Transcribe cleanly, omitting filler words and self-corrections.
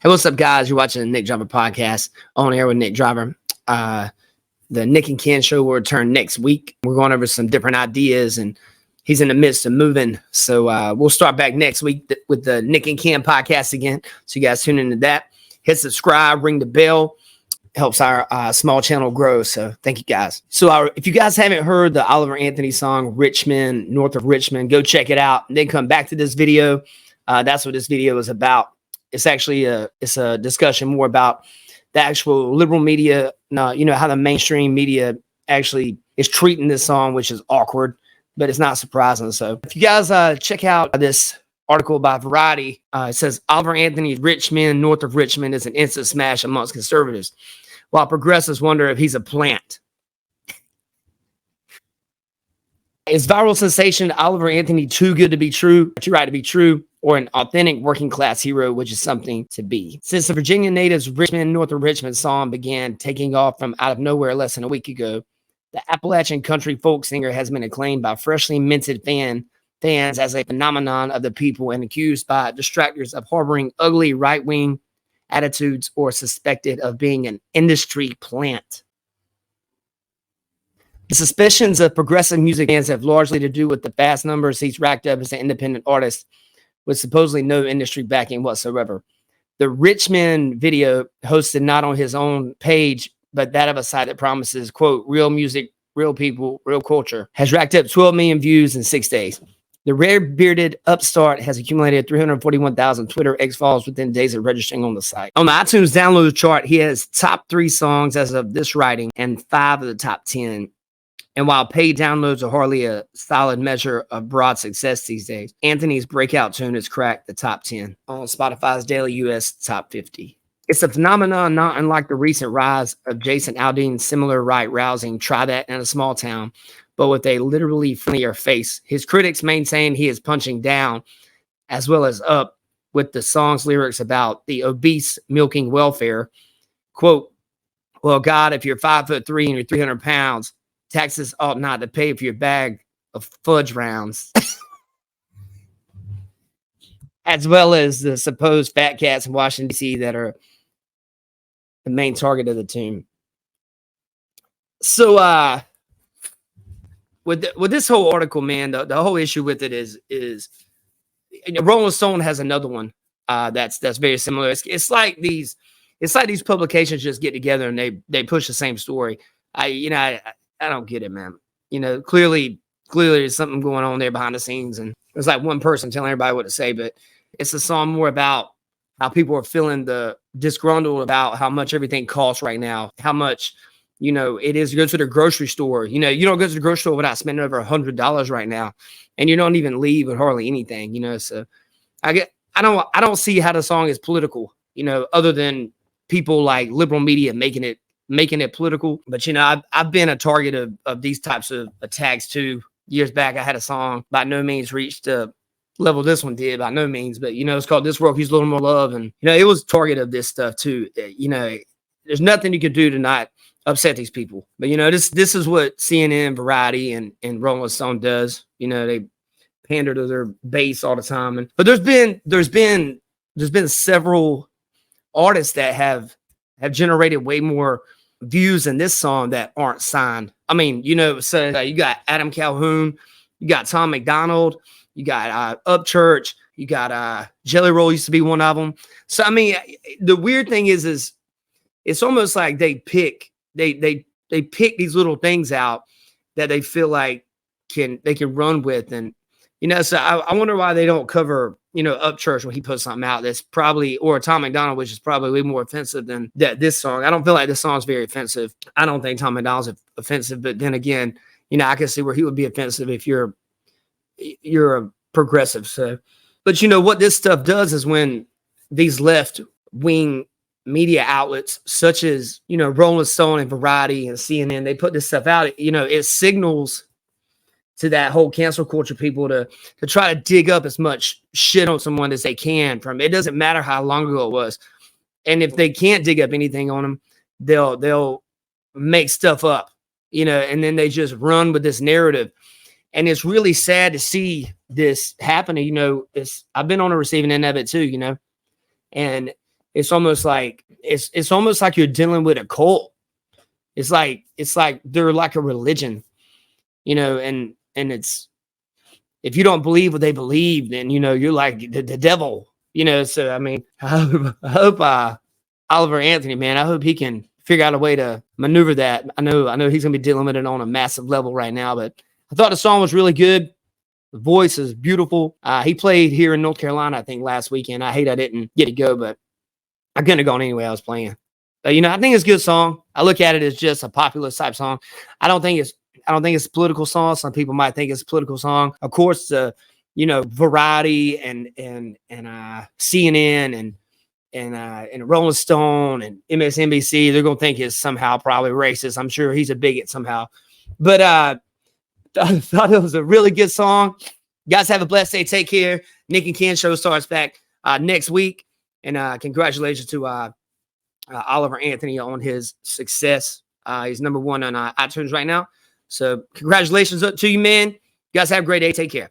Hey, what's up, guys? You're watching the Nick Driver podcast on air with Nick Driver. The Nick and Ken show will return next week. We're going over some different ideas, and he's in the midst of moving. So we'll start back next week with the Nick and Ken podcast again. So you guys tune into that. Hit subscribe, ring the bell. Helps our small channel grow. So thank you, guys. So if you guys haven't heard the Oliver Anthony song, Richmond, North of Richmond, go check it out. And then come back to this video. That's what this video is about. It's actually a discussion more about the actual liberal media, how the mainstream media actually is treating this song, which is awkward, but it's not surprising. So if you guys check out this article by Variety, it says Oliver Anthony's Richmond, North of Richmond is an instant smash amongst conservatives, while progressives wonder if he's a plant. Is viral sensation Oliver Anthony too good to be true, too right to be true, or an authentic working class hero, which is something to be? Since the Virginia native's Richmond, North of Richmond song began taking off from out of nowhere less than a week ago, the Appalachian country folk singer has been acclaimed by freshly minted fans as a phenomenon of the people and accused by distractors of harboring ugly right-wing attitudes or suspected of being an industry plant. The suspicions of progressive music fans have largely to do with the vast numbers he's racked up as an independent artist with supposedly no industry backing whatsoever. The Richmond video, hosted not on his own page, but that of a site that promises, quote, real music, real people, real culture, has racked up 12 million views in 6 days. The rare-bearded upstart has accumulated 341,000 Twitter X followers within days of registering on the site. On the iTunes download chart, he has top 3 songs as of this writing and 5 of the top 10. And while paid downloads are hardly a solid measure of broad success these days, Anthony's breakout tune has cracked the top 10 on Spotify's daily U.S. top 50. It's a phenomenon not unlike the recent rise of Jason Aldean's similar right-rousing Try That in a Small Town, but with a literally friendlier face. His critics maintain he is punching down as well as up with the song's lyrics about the obese milking welfare. Quote, well, God, if you're 5'3" and you're 300 pounds, taxes ought not to pay for your bag of fudge rounds. As well as the supposed fat cats in Washington, D.C. that are the main target of the tune. So with this whole article, man, the whole issue with it is Rolling Stone has another one that's very similar. It's like these publications just get together and they push the same story. I don't get it, man. Clearly there's something going on there behind the scenes, and there's like one person telling everybody what to say, but it's a song more about how people are feeling the disgruntled about how much everything costs right now, how much, it is to go to the grocery store. You don't go to the grocery store without spending over $100 right now, and you don't even leave with hardly anything, so I don't see how the song is political, other than people like liberal media making it political. But I've been a target of these types of attacks too. Years back, I had a song by no means reached the level this one did, by no means, but it's called This World Keeps a Little More Love, and it was target of this stuff too. There's nothing you can do to not upset these people. But this is what CNN, Variety, and Rolling Stone does. They pander to their base all the time. But there's been several artists that have generated way more views in this song that aren't signed. I mean, so you got Adam Calhoun, you got Tom McDonald, you got Upchurch, you got Jelly Roll used to be one of them. So I mean, the weird thing is it's almost like they pick these little things out that they feel like they can run with, and so I wonder why they don't cover Upchurch when he puts something out that's probably, or Tom McDonald, which is probably way more offensive than this song. I don't feel like this song's very offensive. I don't think Tom McDonald's offensive, but then again, I can see where he would be offensive if you're a progressive. So, but what this stuff does is when these left wing media outlets such as Rolling Stone and Variety and CNN, they put this stuff out, it signals to that whole cancel culture people to try to dig up as much shit on someone as they can from. It doesn't matter how long ago it was. And if they can't dig up anything on them, they'll make stuff up, and then they just run with this narrative. And it's really sad to see this happening. I've been on the receiving end of it too, and it's almost like it's almost like you're dealing with a cult. It's like they're like a religion, you know, and it's, if you don't believe what they believe, then, you know, you're like the devil, you know. So I mean, I hope Oliver Anthony, man, I hope he can figure out a way to maneuver that. I know he's gonna be dealing with it on a massive level right now, but I thought the song was really good. The voice is beautiful. He played here in North Carolina, I think, last weekend. I hate I didn't get to go, but I couldn't have gone anyway. I was playing. But, you know, I think it's a good song. I look at it as just a popular type song. I don't think it's a political song. Some people might think it's a political song. Of course, you know, Variety and CNN and Rolling Stone and MSNBC, they're gonna think it's somehow probably racist. I'm sure he's a bigot somehow. But I thought it was a really good song. You guys have a blessed day. Take care. Nick and Ken show starts back next week. And congratulations to Oliver Anthony on his success. He's #1 on iTunes right now. So congratulations to you, man. You guys have a great day. Take care.